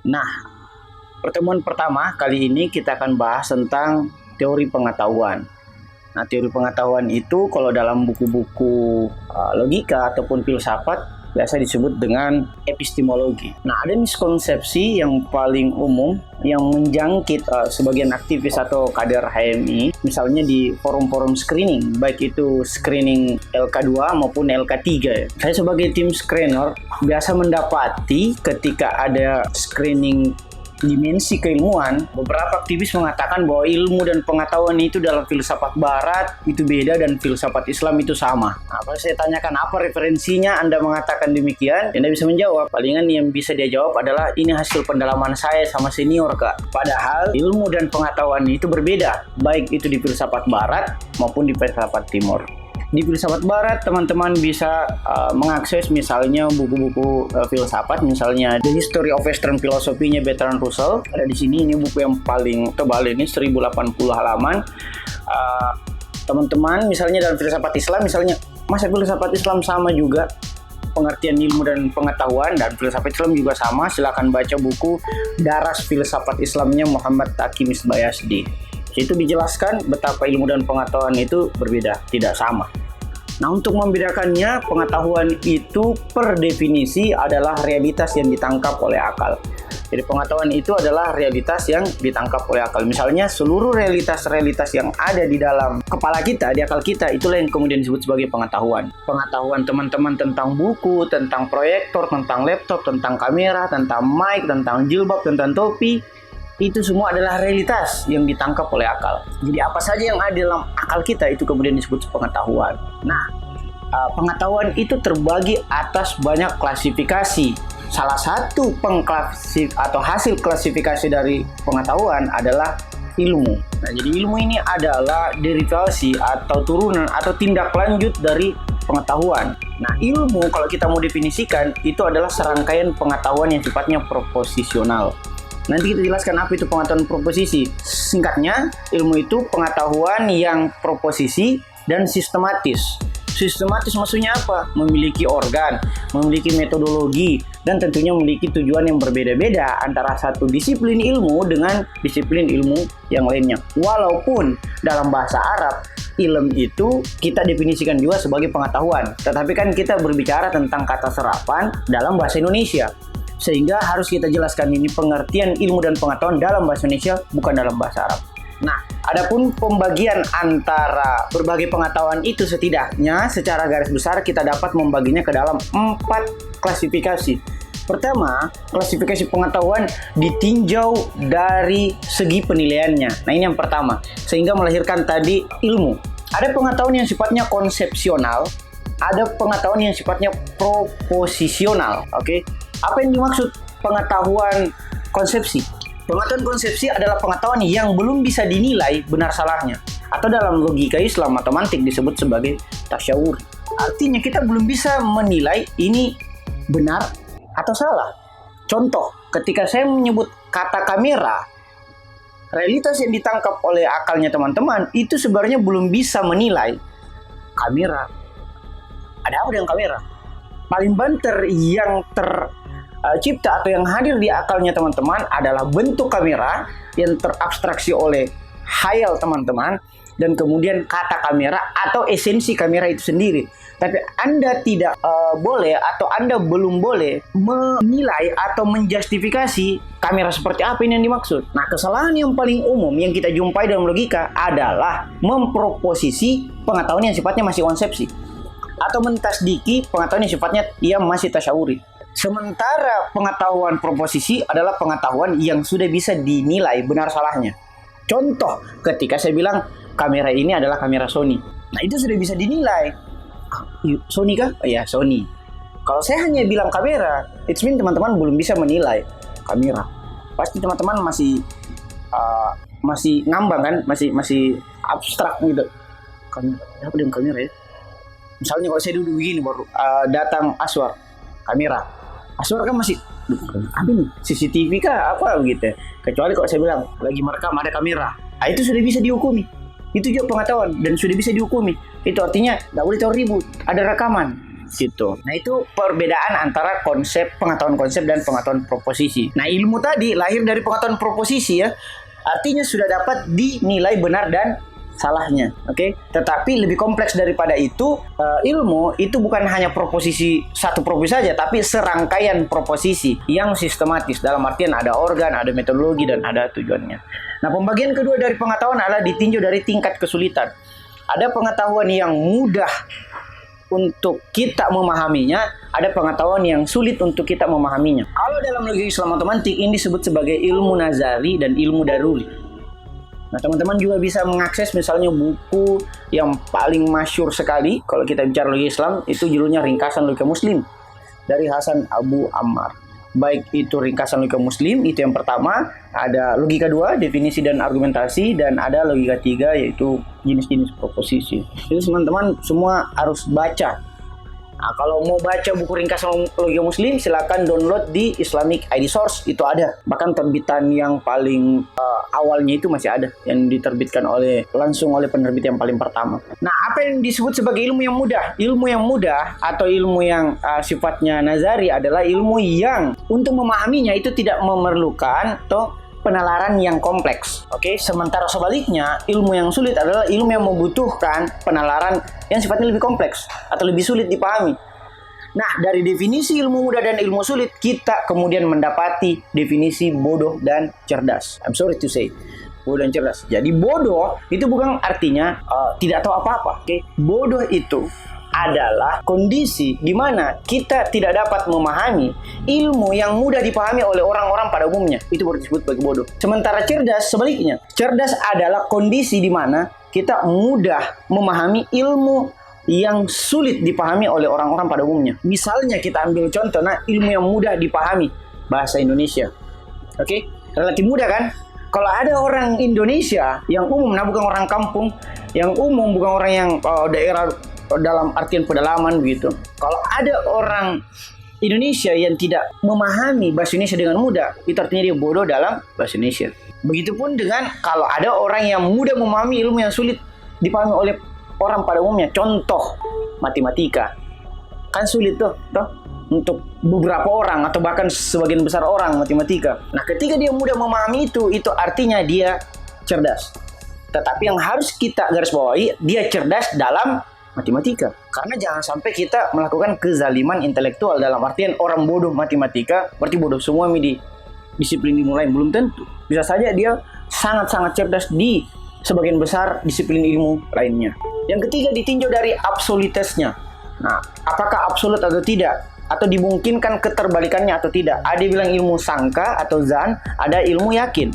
Nah, pertemuan pertama kali ini kita akan bahas tentang teori pengetahuan. Nah, teori pengetahuan itu kalau dalam buku-buku logika ataupun filsafat biasa disebut dengan epistemologi. Nah, ada miskonsepsi yang paling umum yang menjangkit sebagian aktivis atau kader HMI, misalnya di forum-forum screening, baik itu screening LK2 maupun LK3. Saya sebagai tim screener biasa mendapati ketika ada screening dimensi keilmuan, beberapa aktivis mengatakan bahwa ilmu dan pengetahuan itu dalam filsafat barat itu beda dan filsafat Islam itu sama. Nah, kalau saya tanyakan apa referensinya, Anda mengatakan demikian, Anda bisa menjawab. Palingan yang bisa dia jawab adalah ini hasil pendalaman saya sama senior, Kak. Padahal ilmu dan pengetahuan itu berbeda, baik itu di filsafat barat maupun di filsafat timur. Di filsafat barat, teman-teman bisa mengakses misalnya buku-buku filsafat, misalnya The History of Western Philosophy-nya Bertrand Russell. Ada di sini, ini buku yang paling tebal ini, 1080 halaman. Teman-teman, misalnya dalam filsafat Islam, misalnya, masa filsafat Islam sama juga pengertian ilmu dan pengetahuan, dan filsafat Islam juga sama. Silakan baca buku Daras Filsafat Islamnya Muhammad Taqi Misbayasdi. Itu dijelaskan betapa ilmu dan pengetahuan itu berbeda, tidak sama. Nah, untuk membedakannya, pengetahuan itu per definisi adalah realitas yang ditangkap oleh akal. Jadi pengetahuan itu adalah realitas yang ditangkap oleh akal. Misalnya seluruh realitas-realitas yang ada di dalam kepala kita, di akal kita, itulah yang kemudian disebut sebagai pengetahuan. Pengetahuan teman-teman tentang buku, tentang proyektor, tentang laptop, tentang kamera, tentang mic, tentang jilbab, tentang topi, itu semua adalah realitas yang ditangkap oleh akal. Jadi apa saja yang ada dalam akal kita itu kemudian disebut pengetahuan. Nah, pengetahuan itu terbagi atas banyak klasifikasi. Salah satu atau hasil klasifikasi dari pengetahuan adalah ilmu. Nah, jadi ilmu ini adalah derivasi atau turunan atau tindak lanjut dari pengetahuan. Nah, ilmu kalau kita mau definisikan itu adalah serangkaian pengetahuan yang sifatnya proposisional. Nanti kita jelaskan apa itu pengetahuan proposisi. Singkatnya, ilmu itu pengetahuan yang proposisi dan sistematis. Sistematis maksudnya apa? Memiliki organ, memiliki metodologi, dan tentunya memiliki tujuan yang berbeda-beda antara satu disiplin ilmu dengan disiplin ilmu yang lainnya. Walaupun dalam bahasa Arab, ilm itu kita definisikan juga sebagai pengetahuan. Tetapi kan kita berbicara tentang kata serapan dalam bahasa Indonesia. Sehingga harus kita jelaskan ini pengertian ilmu dan pengetahuan dalam bahasa Indonesia, bukan dalam bahasa Arab. Nah, adapun pembagian antara berbagai pengetahuan itu setidaknya secara garis besar kita dapat membaginya ke dalam 4 klasifikasi. Pertama, klasifikasi pengetahuan ditinjau dari segi penilaiannya. Nah, ini yang pertama, sehingga melahirkan tadi ilmu. Ada pengetahuan yang sifatnya konsepsional, ada pengetahuan yang sifatnya proposisional. Oke? Apa yang dimaksud pengetahuan konsepsi? Pengetahuan konsepsi adalah pengetahuan yang belum bisa dinilai benar salahnya, atau dalam logika Islam atau mantik disebut sebagai tasyawur. Artinya kita belum bisa menilai ini benar atau salah. Contoh, ketika saya menyebut kata kamera, realitas yang ditangkap oleh akalnya teman-teman itu sebenarnya belum bisa menilai kamera. Ada apa dengan kamera? Paling banter yang tercipta atau yang hadir di akalnya teman-teman adalah bentuk kamera yang terabstraksi oleh khayal teman-teman, dan kemudian kata kamera atau esensi kamera itu sendiri. Tapi Anda tidak boleh atau Anda belum boleh menilai atau menjustifikasi kamera seperti apa ini yang dimaksud. Nah, kesalahan yang paling umum yang kita jumpai dalam logika adalah memproposisi pengetahuan yang sifatnya masih konsepsi, atau mentasdiki pengetahuan yang sifatnya ia masih tasyawuri. Sementara pengetahuan proposisi adalah pengetahuan yang sudah bisa dinilai benar salahnya. Contoh, ketika saya bilang kamera ini adalah kamera Sony. Nah, itu sudah bisa dinilai. Sony kah? Ya, Sony. Kalau saya hanya bilang kamera, it means teman-teman belum bisa menilai kamera. Pasti teman-teman masih ngambang kan? Masih abstrak gitu. Kamera, apa dengan kamera ya? Misalnya kalau saya duduk begini baru datang Aswar, kamera. Aswar kan masih, apa ini? CCTV kah? Apa begitu? Kecuali kalau saya bilang lagi merekam ada kamera. Nah, itu sudah bisa dihukumi. Itu juga pengetahuan dan sudah bisa dihukumi. Itu artinya nggak boleh tahu ribut. Ada rekaman. gitu. Nah, itu perbedaan antara pengetahuan konsep dan pengetahuan proposisi. Nah, ilmu tadi lahir dari pengetahuan proposisi ya. Artinya sudah dapat dinilai benar dan salahnya, oke? Tetapi lebih kompleks daripada itu, ilmu itu bukan hanya satu proposisi saja, tapi serangkaian proposisi yang sistematis. Dalam artian ada organ, ada metodologi, dan ada tujuannya. Nah, pembagian kedua dari pengetahuan adalah ditinjau dari tingkat kesulitan. Ada pengetahuan yang mudah untuk kita memahaminya, ada pengetahuan yang sulit untuk kita memahaminya. Kalau dalam logika Islam matematik ini disebut sebagai ilmu nazari dan ilmu daruri. Nah, teman-teman juga bisa mengakses misalnya buku yang paling masyhur sekali kalau kita bicara logika Islam, itu judulnya Ringkasan Logika Muslim dari Hasan Abu Ammar. Baik itu Ringkasan Logika Muslim, itu yang pertama, ada logika 2, definisi dan argumentasi, dan ada logika 3, yaitu jenis-jenis proposisi. Itu teman-teman semua harus baca. Nah, kalau mau baca buku Ringkasan Logika Muslim, silakan download di Islamic ID Source, itu ada. Bahkan terbitan yang paling awalnya itu masih ada, yang diterbitkan langsung oleh penerbit yang paling pertama. Nah, apa yang disebut sebagai ilmu yang mudah? Ilmu yang mudah atau ilmu yang sifatnya nazari adalah ilmu yang untuk memahaminya itu tidak memerlukan penalaran yang kompleks. Oke, sementara sebaliknya, ilmu yang sulit adalah ilmu yang membutuhkan penalaran yang sifatnya lebih kompleks atau lebih sulit dipahami. Nah, dari definisi ilmu mudah dan ilmu sulit, kita kemudian mendapati definisi bodoh dan cerdas. I'm sorry to say, bodoh dan cerdas. Jadi bodoh itu bukan artinya tidak tahu apa-apa. Oke, bodoh itu adalah kondisi di mana kita tidak dapat memahami ilmu yang mudah dipahami oleh orang-orang pada umumnya. Itu baru disebut sebagai bodoh. Sementara cerdas sebaliknya. Cerdas adalah kondisi di mana kita mudah memahami ilmu yang sulit dipahami oleh orang-orang pada umumnya. Misalnya kita ambil contoh, ilmu yang mudah dipahami, bahasa Indonesia. Oke, relatif mudah kan? Kalau ada orang Indonesia yang umum, bukan orang kampung, yang umum, bukan orang yang daerah dalam artian pedalaman begitu. Kalau ada orang Indonesia yang tidak memahami bahasa Indonesia dengan mudah, itu artinya dia bodoh dalam bahasa Indonesia. Begitupun dengan kalau ada orang yang mudah memahami ilmu yang sulit dipahami oleh orang pada umumnya. Contoh, matematika. Kan sulit tuh untuk beberapa orang atau bahkan sebagian besar orang matematika. Nah, ketika dia mudah memahami itu artinya dia cerdas. Tetapi yang harus kita garis bawahi, dia cerdas dalam matematika. Karena jangan sampai kita melakukan kezaliman intelektual, dalam artian orang bodoh matematika berarti bodoh semua di disiplin ilmu lain. Belum tentu. Bisa saja dia sangat-sangat cerdas di sebagian besar disiplin ilmu lainnya. Yang ketiga, ditinjau dari absolutisnya. Nah, apakah absolut atau tidak? Atau dimungkinkan keterbalikannya atau tidak? Ada yang bilang ilmu sangka atau zan, ada ilmu yakin.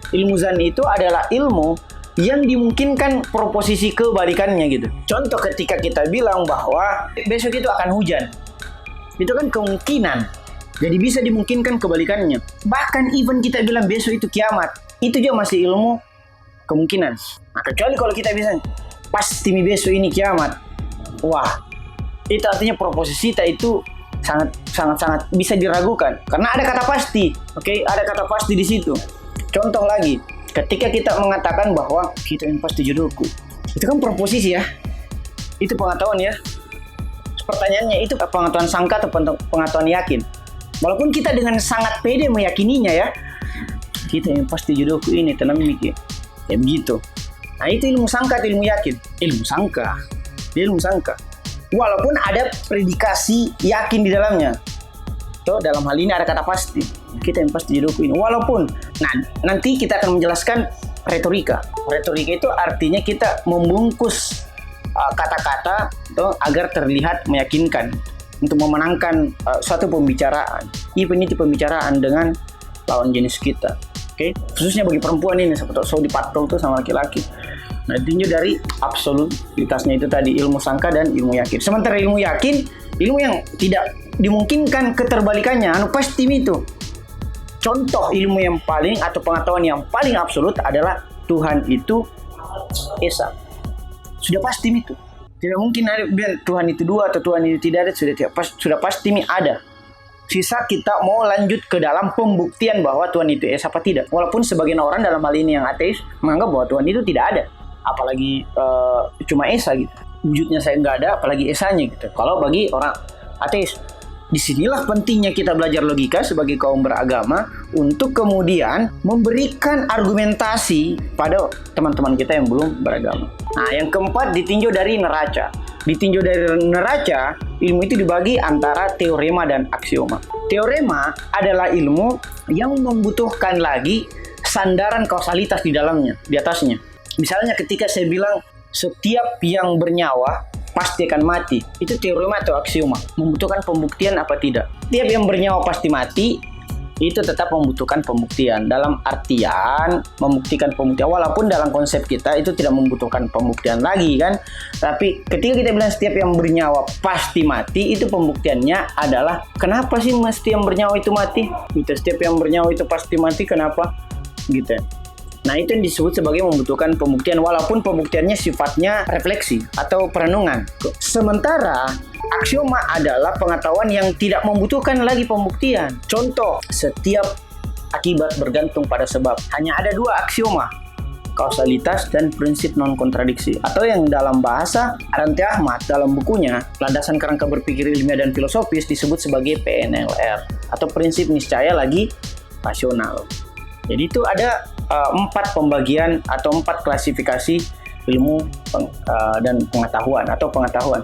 Ilmu zan itu adalah ilmu yang dimungkinkan proposisi kebalikannya gitu. Contoh, ketika kita bilang bahwa besok itu akan hujan, itu kan kemungkinan. Jadi bisa dimungkinkan kebalikannya. Bahkan even kita bilang besok itu kiamat, itu juga masih ilmu kemungkinan. Nah, kecuali kalau kita bisa pasti besok ini kiamat, wah, itu artinya proposisi kita itu sangat bisa diragukan karena ada kata pasti. Oke, ada kata pasti di situ. Contoh lagi, ketika kita mengatakan bahwa kita yang pasti jodohku, itu kan proposisi ya, itu pengetahuan ya. Pertanyaannya, itu pengetahuan sangka atau pengetahuan yakin? Walaupun kita dengan sangat pede meyakininya ya, kita yang pasti jodohku ini, tenang mikir ya begitu. Nah, itu ilmu sangka atau ilmu yakin? Ilmu sangka. Ilmu sangka. Walaupun ada predikasi yakin di dalamnya. Tuh, dalam hal ini ada kata pasti. Kita yang pasti jodohku ini. Walaupun, nanti kita akan menjelaskan retorika. Retorika itu artinya kita membungkus kata-kata agar terlihat meyakinkan untuk memenangkan suatu pembicaraan. Even itu pembicaraan dengan lawan jenis kita. Oke, khususnya bagi perempuan ini, seperti dipatrol tuh sama laki-laki. Nah, tinjau dari absolutitasnya itu tadi, ilmu sangka dan ilmu yakin. Sementara ilmu yakin, ilmu yang tidak dimungkinkan keterbalikannya, pasti itu. Contoh ilmu yang paling atau pengetahuan yang paling absolut adalah Tuhan itu Esa. Sudah pasti itu. Tidak mungkin ada Tuhan itu dua atau Tuhan itu tidak ada, sudah pasti ada. Sisa kita mau lanjut ke dalam pembuktian bahwa Tuhan itu Esa apa tidak. Walaupun sebagian orang dalam hal ini yang ateis menganggap bahwa Tuhan itu tidak ada, apalagi cuma Esa gitu. wujudnya saya nggak ada, apalagi esanya gitu. Kalau bagi orang ateis, disinilah pentingnya kita belajar logika sebagai kaum beragama untuk kemudian memberikan argumentasi pada teman-teman kita yang belum beragama. Nah, yang keempat ditinjau dari neraca. Ditinjau dari neraca, ilmu itu dibagi antara teorema dan aksioma. Teorema adalah ilmu yang membutuhkan lagi sandaran kausalitas di dalamnya, di atasnya. Misalnya ketika saya bilang setiap yang bernyawa pasti akan mati, itu teorema atau aksioma, membutuhkan pembuktian apa tidak. Setiap yang bernyawa pasti mati, itu tetap membutuhkan pembuktian. Dalam artian membuktikan pembuktian, walaupun dalam konsep kita itu tidak membutuhkan pembuktian lagi kan. Tapi ketika kita bilang setiap yang bernyawa pasti mati, itu pembuktiannya adalah kenapa sih mesti yang bernyawa itu mati? Gitu, setiap yang bernyawa itu pasti mati, kenapa? Gitu. Nah, itu yang disebut sebagai membutuhkan pembuktian, walaupun pembuktiannya sifatnya refleksi atau perenungan. Sementara aksioma adalah pengetahuan yang tidak membutuhkan lagi pembuktian. Contoh, setiap akibat bergantung pada sebab. Hanya ada dua aksioma, kausalitas dan prinsip non-kontradiksi. Atau yang dalam bahasa Ranti Ahmad dalam bukunya Landasan Kerangka Berpikir Ilmiah dan Filosofis disebut sebagai PNLR atau prinsip niscaya lagi rasional. Jadi itu ada 4 pembagian atau 4 klasifikasi ilmu dan pengetahuan atau pengetahuan.